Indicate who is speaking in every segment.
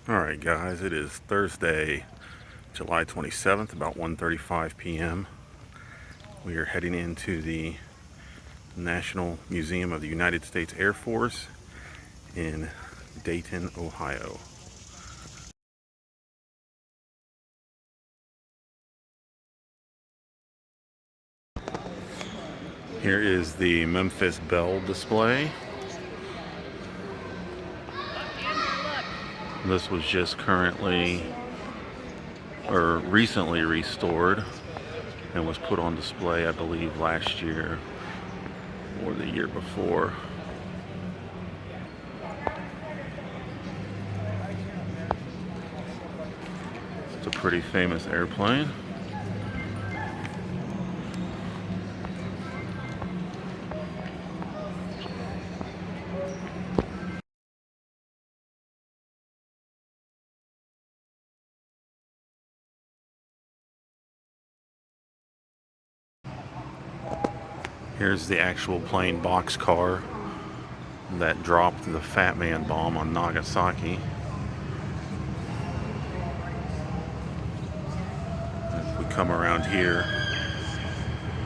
Speaker 1: Alright guys, it is Thursday, July 27th, about 1:35 p.m. We are heading into the National Museum of the United States Air Force in Dayton, Ohio. Here is the Memphis Belle display. This was just recently restored and was put on display, I believe, last year or the year before. It's a pretty famous airplane. Here's the actual plane boxcar that dropped the Fat Man bomb on Nagasaki. If we come around here,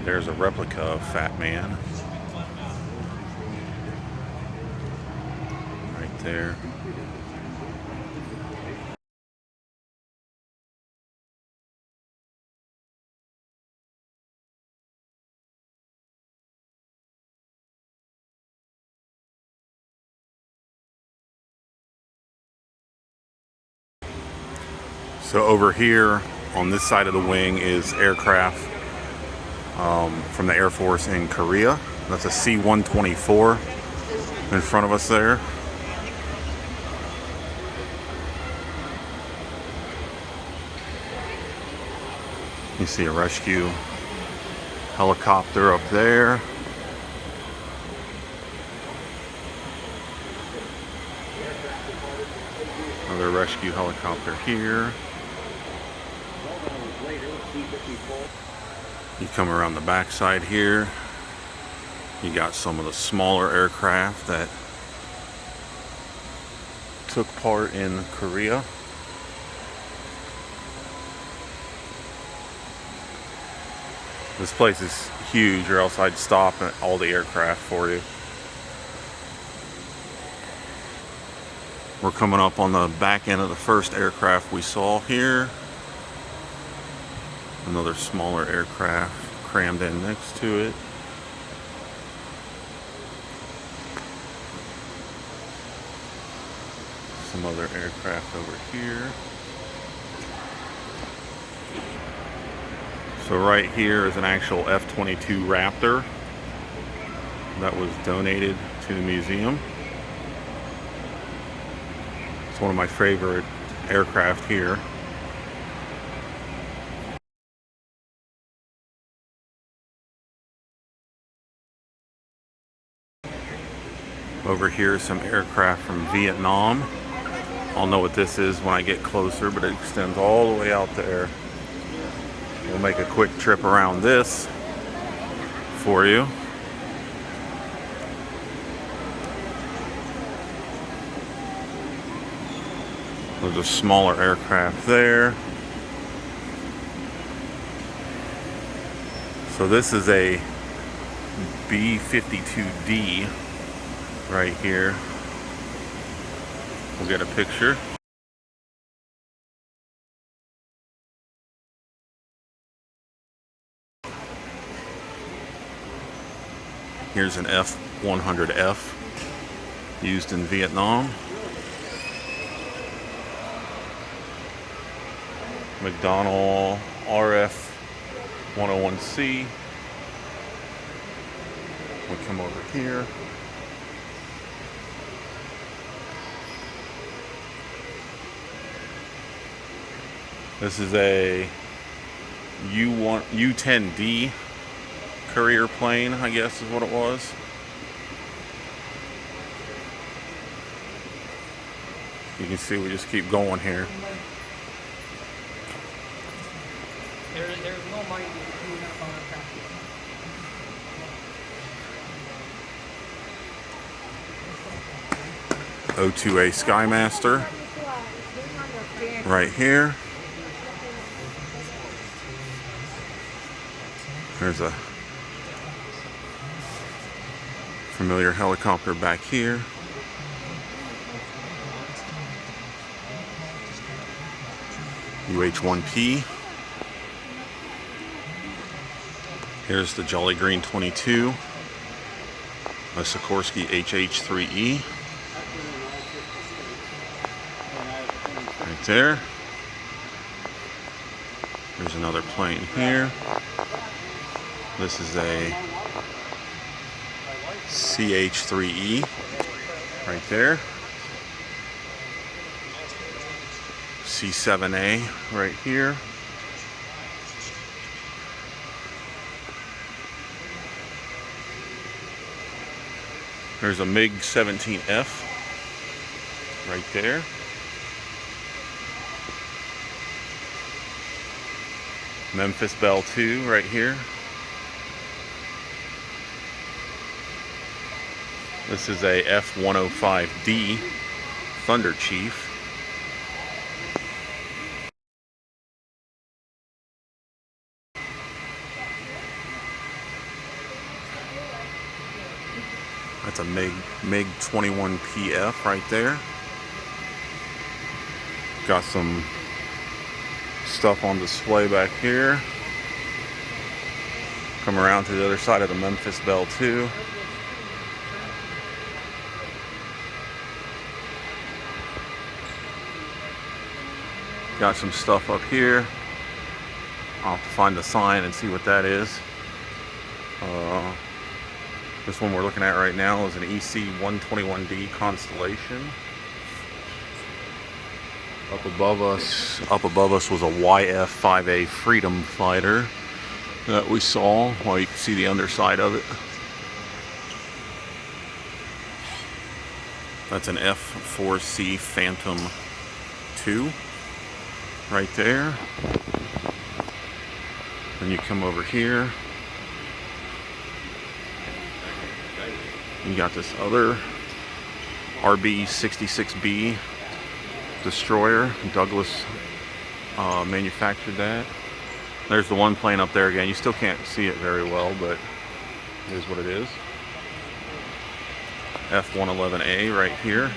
Speaker 1: there's a replica of Fat Man. Right there. So over here on this side of the wing is aircraft from the Air Force in Korea. That's a C-124 in front of us there. You see a rescue helicopter up there. Another rescue helicopter here. You come around the backside here, you got some of the smaller aircraft that took part in Korea. This place is huge, or else I'd stop at all the aircraft for you. We're coming up on the back end of the first aircraft we saw here. Another smaller aircraft crammed in next to it. Some other aircraft over here. So right here is an actual F-22 Raptor that was donated to the museum. It's one of my favorite aircraft here. Over here is some aircraft from Vietnam. I'll know what this is when I get closer, but it extends all the way out there. We'll make a quick trip around this for you. There's a smaller aircraft there. So this is a B-52D right here. We'll get a picture. Here's an F-100F used in Vietnam. McDonnell RF-101C. We come over here. This is a U-10D Courier plane, I guess is what it was. You can see we just keep going here.
Speaker 2: There's no money between us on the traffic.
Speaker 1: O2A Skymaster. right here. There's a familiar helicopter back here. UH-1P. Here's the Jolly Green 22, a Sikorsky HH-3E. Right there. There's another plane here. This is a CH-3E right there. C-7A right here. There's a MiG-17F right there. Memphis Belle 2 right here. This is a F-105D Thunder Chief. That's a MiG-21PF right there. Got some stuff on display back here. Come around to the other side of the Memphis Belle 2. Got some stuff up here. I'll have to find the sign and see what that is. This one we're looking at right now is an EC-121D Constellation. Up above us was a YF-5A Freedom Fighter that we saw. Well, you can see the underside of it. That's an F-4C Phantom II right there. Then you come over here. You got this other RB-66B destroyer. Douglas manufactured that. There's the one plane up there again. You still can't see it very well, but it is what it is. F-111A right here.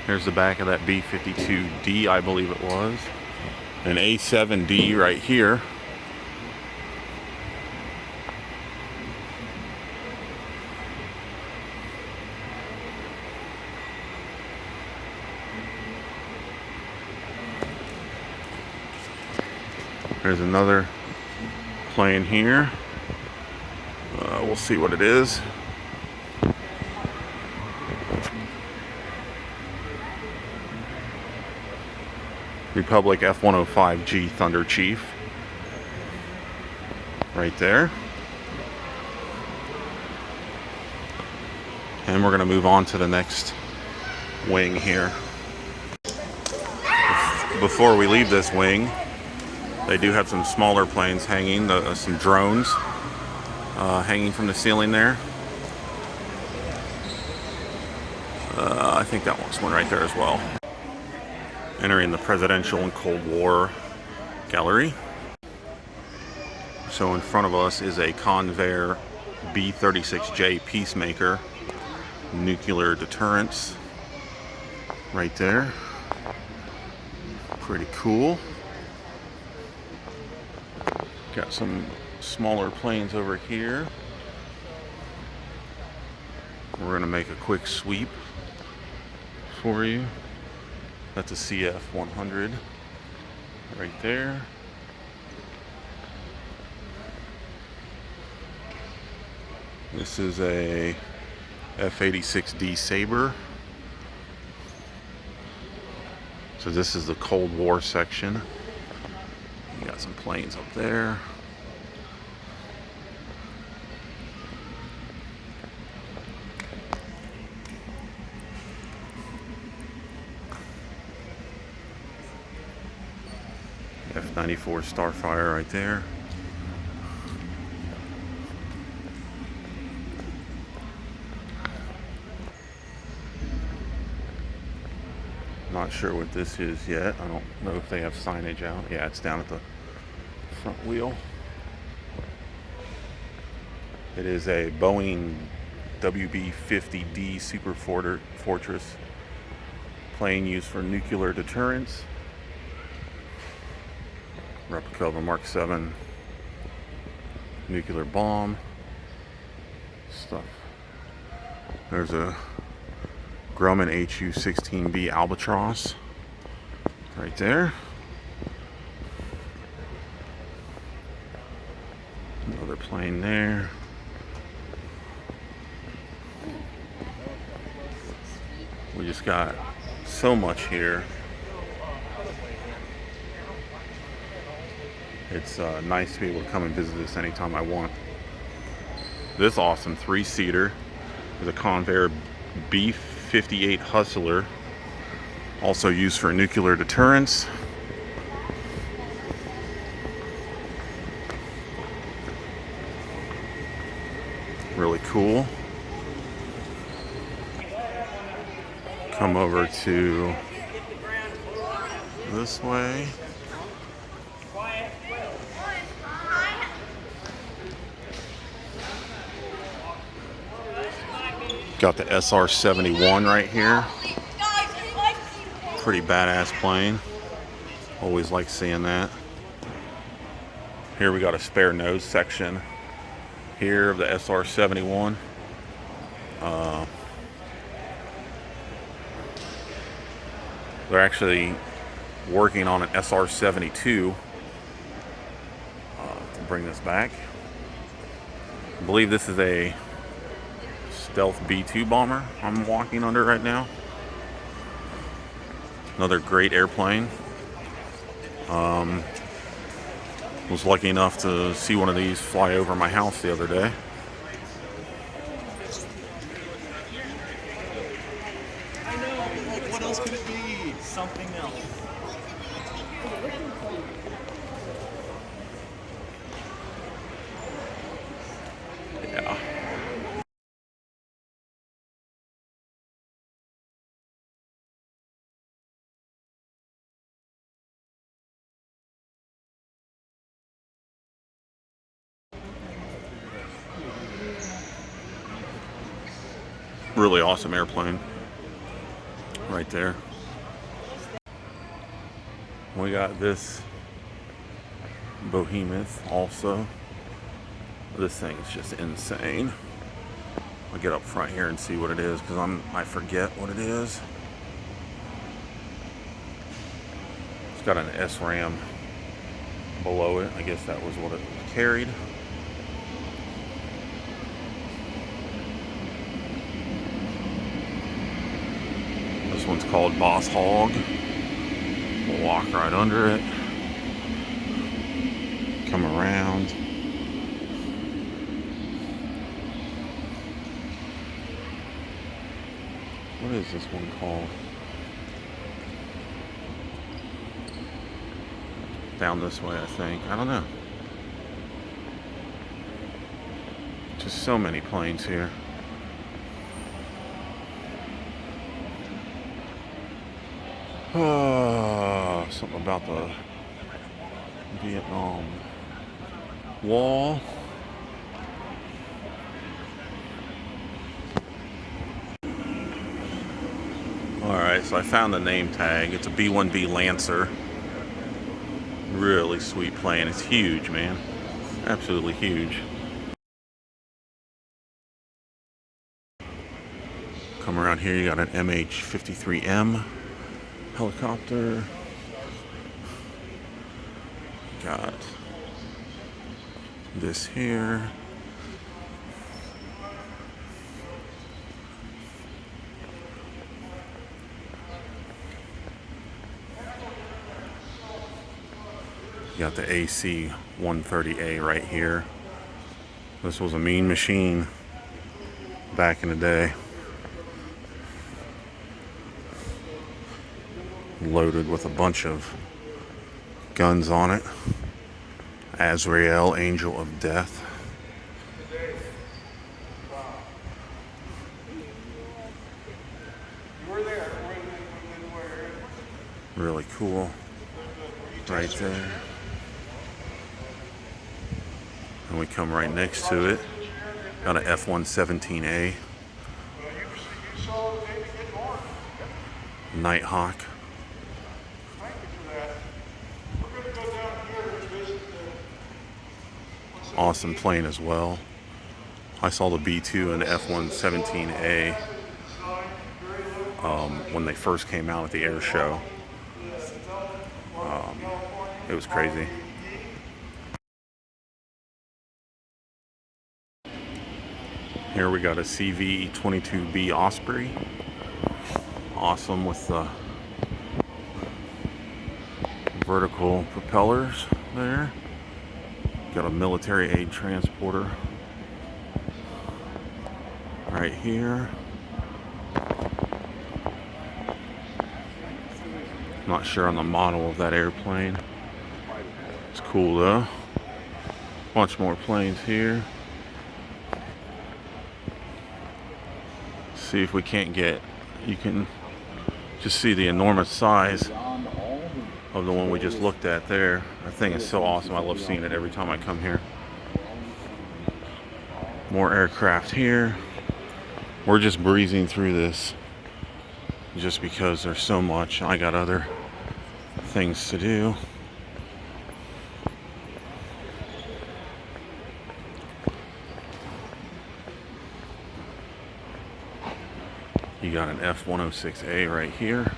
Speaker 1: Here's the back of that B-52D, I believe it was. An A-7D right here. There's another plane here. We'll see what it is. Republic F-105G Thunder Chief. Right there. And we're going to move on to the next wing here. Before we leave this wing, they do have some smaller planes hanging, some drones hanging from the ceiling there. I think that one's one right there as well. Entering the Presidential and Cold War Gallery. So in front of us is a Convair B-36J Peacemaker nuclear deterrence right there. Pretty cool. Got some smaller planes over here. We're going to make a quick sweep for you. That's a CF-100 right there. This is a F-86D Sabre. So this is the Cold War section. You got some planes up there. F-94 Starfire right there. Not sure what this is yet. I don't know if they have signage out. Yeah, it's down at the front wheel. It is a Boeing WB-50D Super Fortress plane used for nuclear deterrence. Replica of a Mark 7 nuclear bomb. Stuff. There's a Grumman HU-16B Albatross right there. Another plane there. We just got so much here. It's nice to be able to come and visit this anytime I want. This awesome 3-seater is a Convair B-58 Hustler, also used for nuclear deterrence. Really cool. Come over to this way. Got the SR-71 right here. Pretty badass plane. Always like seeing that. Here we got a spare nose section here of the SR-71. They're actually working on an SR-72 to bring this back. I believe this is a Stealth B-2 bomber I'm walking under right now. Another great airplane. Was lucky enough to see one of these fly over my house the other day.
Speaker 2: I know. Like, what else could it be? Something else.
Speaker 1: Yeah. Really awesome airplane right there. We got this behemoth also. This thing is just insane. I'll get up front here and see what it is because I forget what it is. It's got an SRAM below it. I guess that was what it carried. This one's called Boss Hog. We'll walk right under it. Come around. What is this one called? Down this way, I think. I don't know. Just so many planes here. Something about the Vietnam Wall. Alright, so I found the name tag. It's a B-1B Lancer. Really sweet plane. It's huge, man. Absolutely huge. Come around here, you got an MH-53M helicopter. Got this here. You got the AC-130A right here. This was a mean machine back in the day. Loaded with a bunch of guns on it. Azrael, Angel of Death. Really cool. Right there. And we come right next to it. Got an F-117A. Nighthawk. Awesome plane as well. I saw the B-2 and the F-117A when they first came out at the air show. It was crazy. Here we got a CV-22B Osprey. Awesome with the vertical propellers there. Got a military aid transporter right here. Not sure on the model of that airplane. It's cool though. Bunch more planes here. See if we can't get, you can just see the enormous size of the one we just looked at there. That thing is so awesome. I love seeing it every time I come here. More aircraft here. We're just breezing through this just because there's so much. I got other things to do. You got an F-106A right here.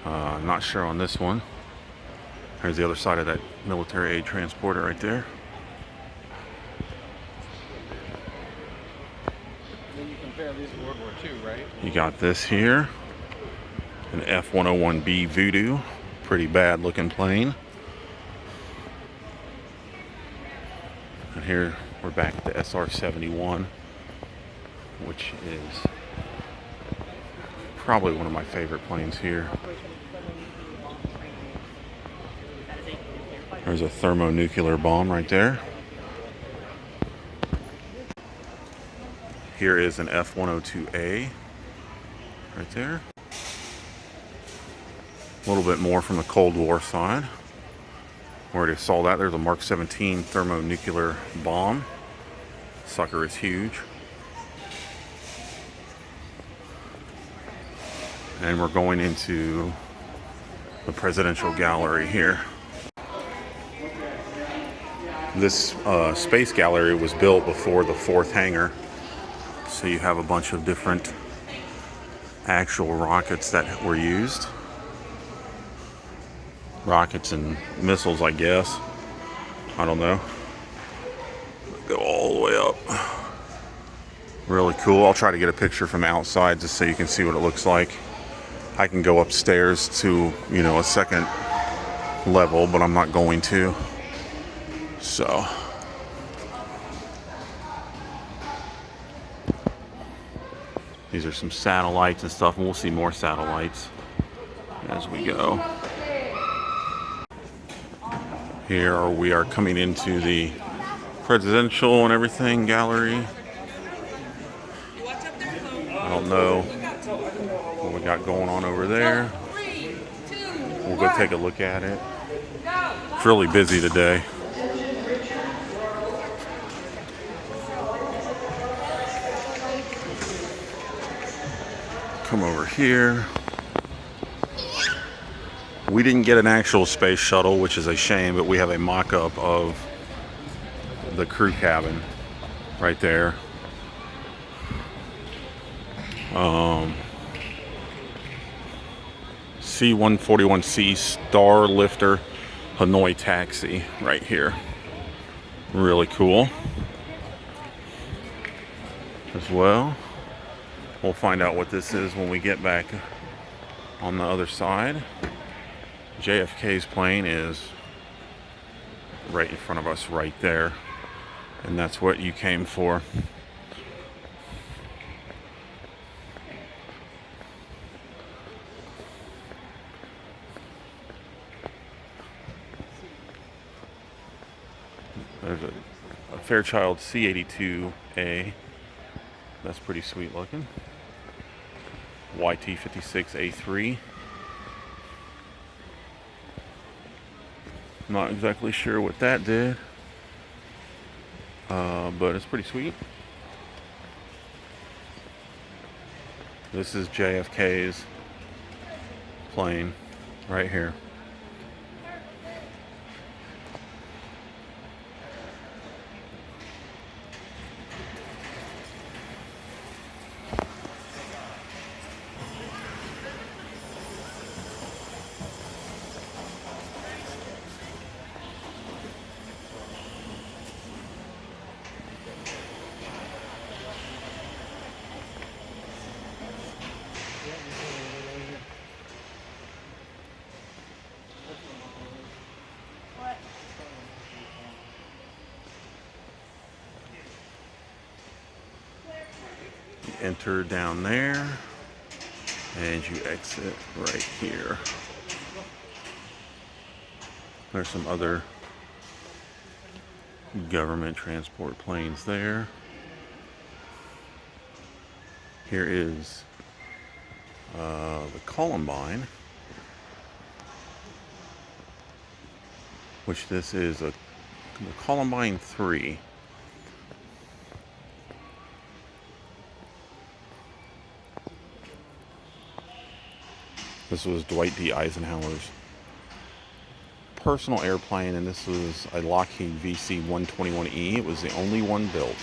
Speaker 1: Not sure on this one. Here's the other side of that military aid transporter right there.
Speaker 2: Then you compare these to World War II, right?
Speaker 1: You got this here, an F-101B Voodoo. Pretty bad looking plane. And here we're back at the SR-71, which is probably one of my favorite planes here. There's a thermonuclear bomb right there. Here is an F-102A right there. A little bit more from the Cold War side. We already saw that. There's a Mark 17 thermonuclear bomb. Sucker is huge. And we're going into the presidential gallery here. This space gallery was built before the fourth hangar. So you have a bunch of different actual rockets that were used. Rockets and missiles, I guess. I don't know. Go all the way up. Really cool. I'll try to get a picture from outside just so you can see what it looks like. I can go upstairs to, you know, a second level, but I'm not going to. So these are some satellites and stuff, and we'll see more satellites as we go. Here we are coming into the presidential and everything gallery. I don't know what we got going on over there. We'll go take a look at it. It's really busy today. Come over here. We didn't get an actual space shuttle, which is a shame, but we have a mock-up of the crew cabin right there. C-141C Star Lifter Hanoi Taxi right here. Really cool as well. We'll find out what this is when we get back on the other side. JFK's plane is right in front of us right there, and that's what you came for. There's a Fairchild C-82A. That's pretty sweet looking. YT-56A3. Not exactly sure what that did, but it's pretty sweet. This is JFK's plane right here. You enter down there and you exit right here. There's some other government transport planes there. Here is the Columbine, which this is the Columbine 3. This was Dwight D. Eisenhower's personal airplane, and this was a Lockheed VC-121E. It was the only one built.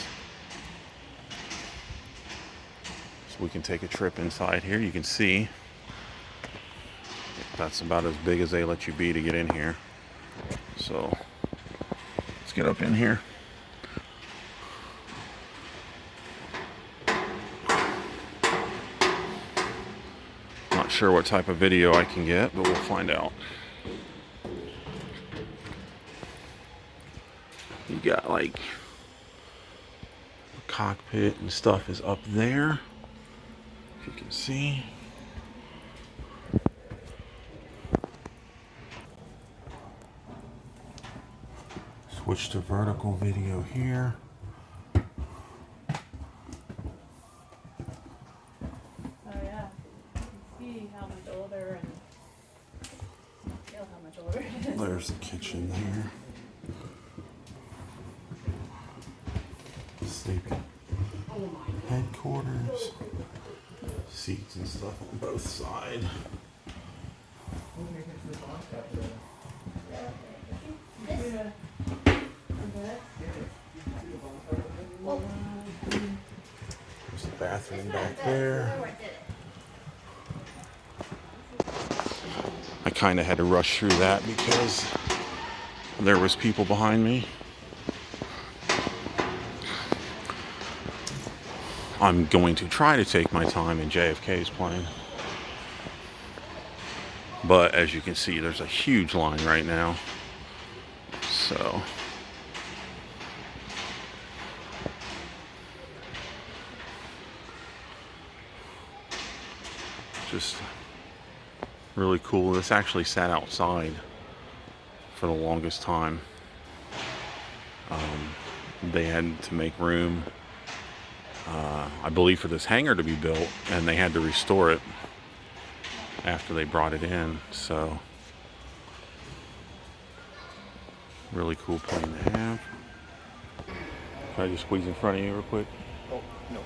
Speaker 1: So we can take a trip inside here. You can see that's about as big as they let you be to get in here. So let's get up in here. Not sure what type of video I can get, but we'll find out. You got like the cockpit and stuff is up there, if you can see. Switch to vertical video here.
Speaker 3: Oh yeah, you can see how much older and feel how much older it is.
Speaker 1: There's the kitchen there. Sleeping headquarters. Seats and stuff on both sides. There's the bathroom back there. I kind of had to rush through that because there was people behind me. I'm going to try to take my time in JFK's plane. But as you can see, there's a huge line right now. So just really cool. This actually sat outside for the longest time. They had to make room, I believe, for this hangar to be built, and they had to restore it after they brought it in. So really cool plane to have. Can I just squeeze in front of you real quick?
Speaker 2: Oh, no.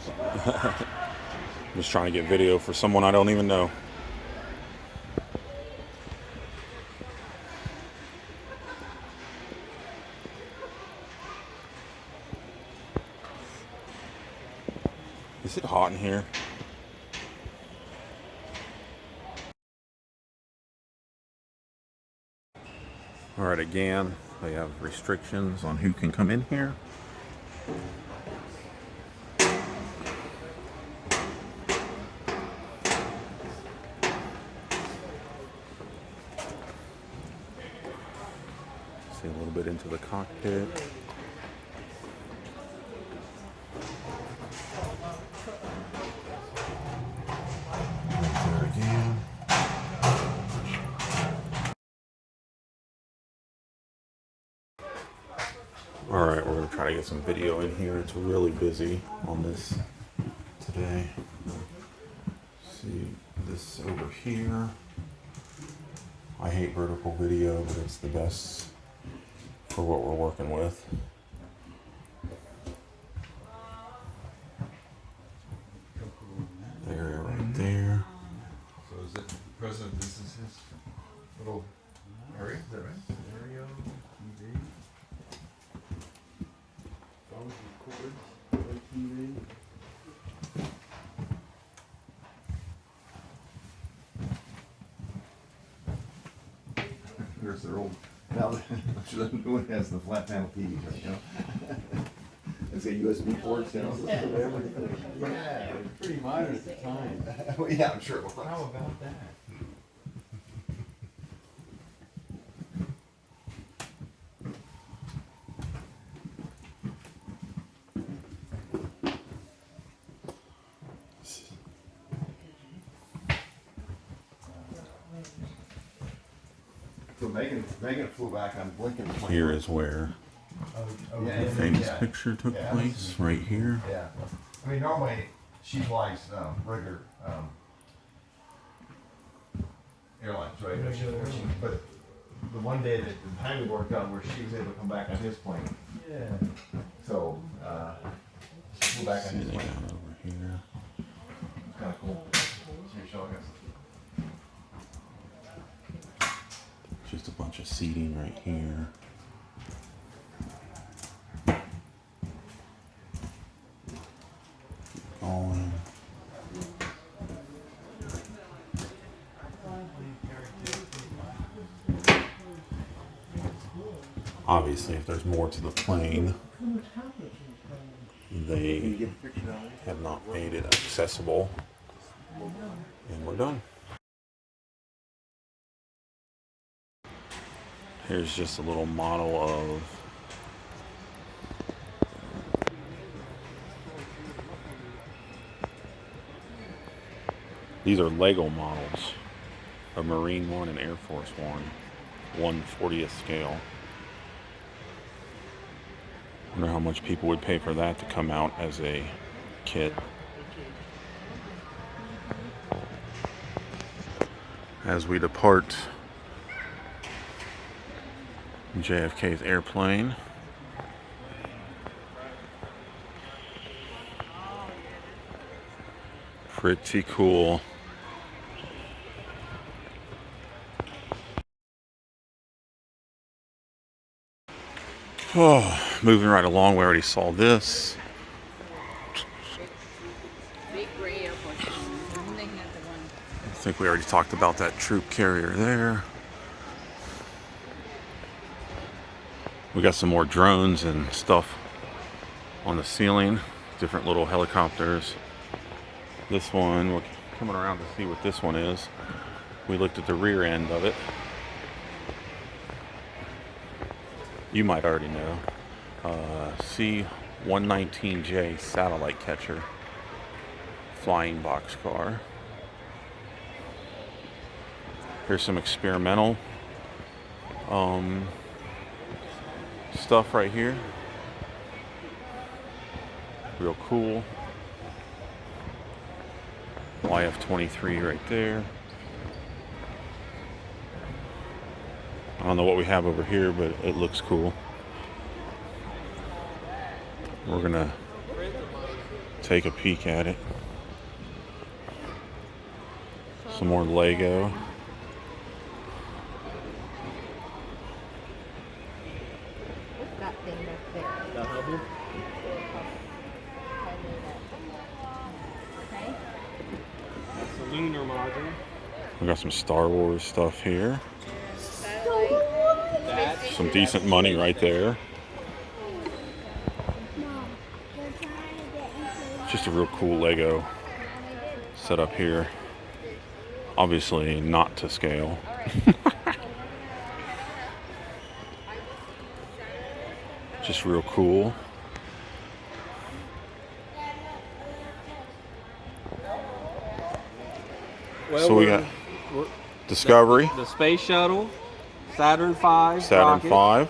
Speaker 1: I'm just trying to get video for someone I don't even know. Is it hot in here? All right, again, they have restrictions on who can come in here. See a little bit into the cockpit. There again. All right, we're gonna try to get some video in here. It's really busy on this today. See this over here. I hate vertical video, but it's the best for what we're working with. Area right there.
Speaker 4: So is it President? This is his little area. Is that right?
Speaker 5: Stereo, TV. Phones record, TV.
Speaker 4: There's their old. Now the new one has the flat panel TVs, right? You know. It's got USB ports, you know.
Speaker 5: Yeah, pretty modern at the time.
Speaker 4: Well, yeah, I'm sure it was.
Speaker 5: How about that?
Speaker 4: So Megan flew back on blinking.
Speaker 1: Here is where
Speaker 4: Yeah,
Speaker 1: the famous
Speaker 4: yeah.
Speaker 1: picture took
Speaker 4: Yeah.
Speaker 1: place, right here.
Speaker 4: Yeah. I mean, normally she flies regular airlines, right? But the one day that the timing worked out where she was able to come back on his plane,
Speaker 5: Yeah.
Speaker 4: so she flew back on his
Speaker 1: Sitting
Speaker 4: plane.
Speaker 1: out over here.
Speaker 4: It's kind of cool. So you're showing us.
Speaker 1: Just a bunch of seating right here. Keep going. Obviously, if there's more to the plane, they have not made it accessible. And we're done. Here's just a little model of these are Lego models of Marine One and Air Force One, 1/40th scale. I wonder how much people would pay for that to come out as a kit. As we depart JFK's airplane, pretty cool. Oh, moving right along, we already saw this.
Speaker 3: Big gray airport. And they had the one.
Speaker 1: I think we already talked about that troop carrier there. We got some more drones and stuff on the ceiling, different little helicopters. This one, we're coming around to see what this one is. We looked at the rear end of it. You might already know. C-119J satellite catcher, flying boxcar. Here's some experimental stuff right here. Real cool. YF-23 right there. I don't know what we have over here, but it looks cool. We're gonna take a peek at it. Some more Lego.
Speaker 3: What's that thing back there?
Speaker 2: The Hubble.
Speaker 3: Okay.
Speaker 2: That's the lunar module.
Speaker 1: We got some Star Wars stuff here.
Speaker 2: That's
Speaker 1: Some decent money right there. Just a real cool Lego set up here. Obviously not to scale. Just real cool.
Speaker 2: well,
Speaker 1: So we got Discovery,
Speaker 2: the space shuttle, Saturn V,
Speaker 1: Saturn
Speaker 2: rocket,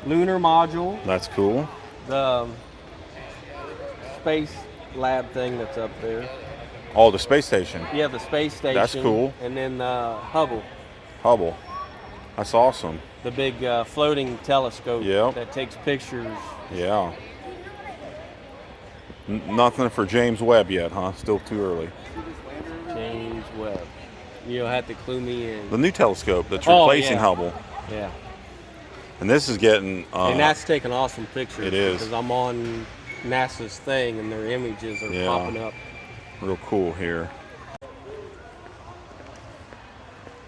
Speaker 1: V.
Speaker 2: lunar module,
Speaker 1: That's cool.
Speaker 2: the space lab thing that's up there.
Speaker 1: Oh, the space station.
Speaker 2: Yeah, the space station.
Speaker 1: That's cool.
Speaker 2: And then Hubble.
Speaker 1: Hubble. That's awesome.
Speaker 2: The big floating telescope
Speaker 1: Yep.
Speaker 2: that takes pictures.
Speaker 1: Yeah. Nothing for James Webb yet, huh? Still too early.
Speaker 2: James Webb. You'll have to clue me in.
Speaker 1: The new telescope that's
Speaker 2: Oh,
Speaker 1: replacing
Speaker 2: yeah.
Speaker 1: Hubble.
Speaker 2: Yeah.
Speaker 1: And this is getting...
Speaker 2: And that's taking awesome pictures.
Speaker 1: It is.
Speaker 2: Because I'm on NASA's thing and their images are popping up.
Speaker 1: real cool here.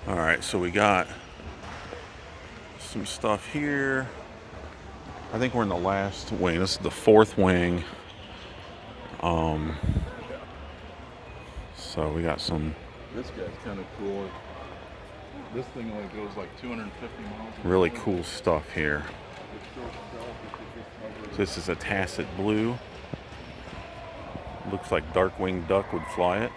Speaker 1: All right, so we got some stuff here. I think we're in the last wing. This is the fourth wing. So we got some
Speaker 6: This guy's kind of cool. This thing only goes like 250 miles.
Speaker 1: really cool stuff here. So this is a tacit blue. Looks like dark-winged duck would fly it.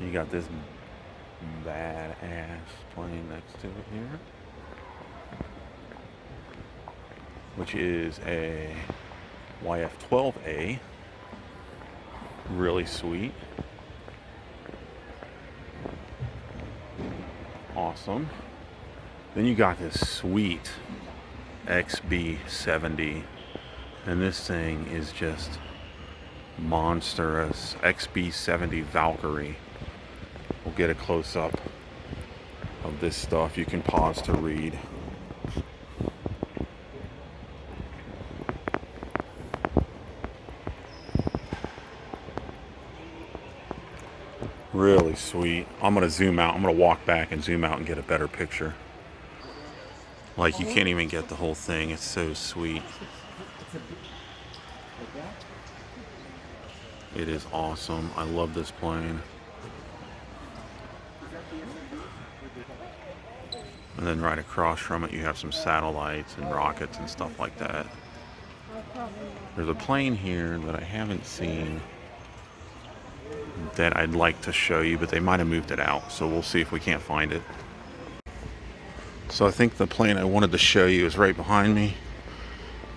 Speaker 1: You got this badass plane next to it here, which is a YF-12A. Really sweet. Awesome. Then you got this sweet XB-70, and this thing is just monstrous. XB-70 Valkyrie. We'll get a close-up of this stuff. You can pause to read. Really sweet. I'm gonna zoom out. I'm gonna walk back and zoom out and get a better picture. Like, you can't even get the whole thing. It's so sweet. It is awesome. I love this plane. And then right across from it, you have some satellites and rockets and stuff like that. There's a plane here that I haven't seen that I'd like to show you, but they might have moved it out, so we'll see if we can't find it. So I think the plane I wanted to show you is right behind me,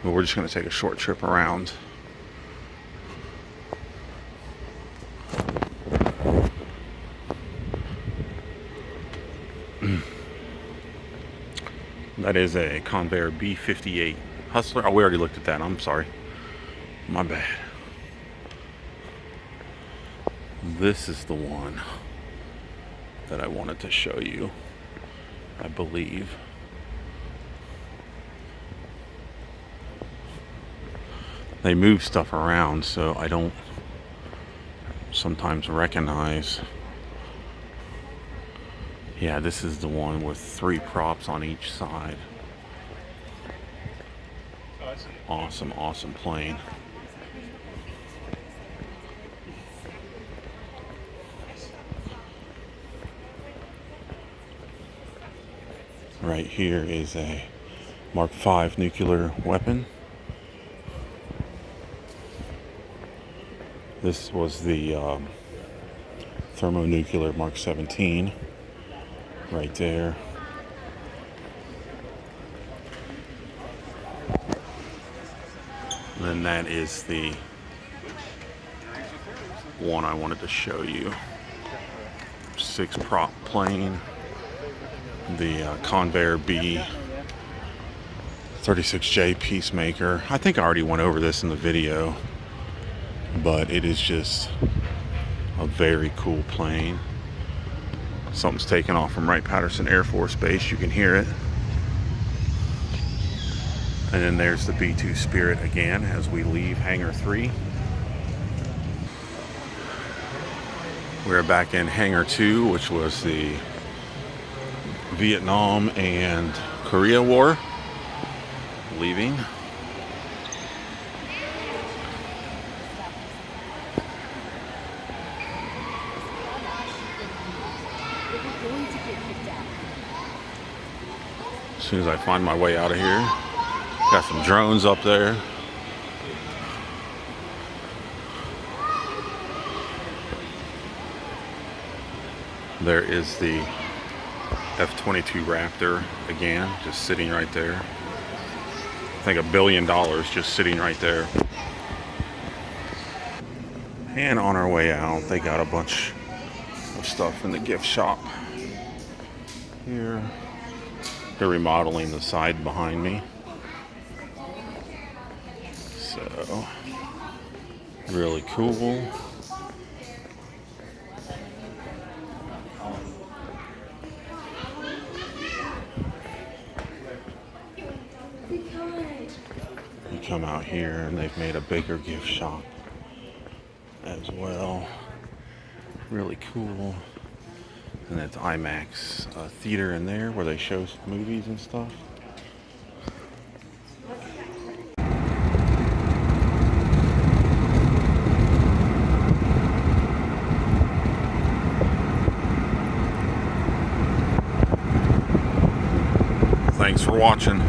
Speaker 1: but we're just going to take a short trip around. That is a Convair B-58 Hustler. Oh, we already looked at that. I'm sorry. My bad. This is the one that I wanted to show you, I believe. They move stuff around, so I don't sometimes recognize. Yeah, this is the one with 3 props on each side. Awesome, awesome plane. Right here is a Mark V nuclear weapon. This was the thermonuclear Mark 17 right there. And then that is the one I wanted to show you. 6 prop plane. The Convair B-36J Peacemaker. I think I already went over this in the video, but it is just a very cool plane. Something's taking off from Wright-Patterson Air Force Base. You can hear it. And then there's the B-2 Spirit again as we leave Hangar 3. We're back in Hangar 2, which was the Vietnam and Korea War. Leaving. As soon as I find my way out of here. Got some drones up there. There is the F-22 Raptor again, just sitting right there. I think $1 billion just sitting right there. And on our way out, they got a bunch of stuff in the gift shop. here. They're remodeling the side behind me. So, really cool. You come out here and they've made a bigger gift shop as well. Really cool. And it's IMAX theater in there where they show movies and stuff. Thanks for watching.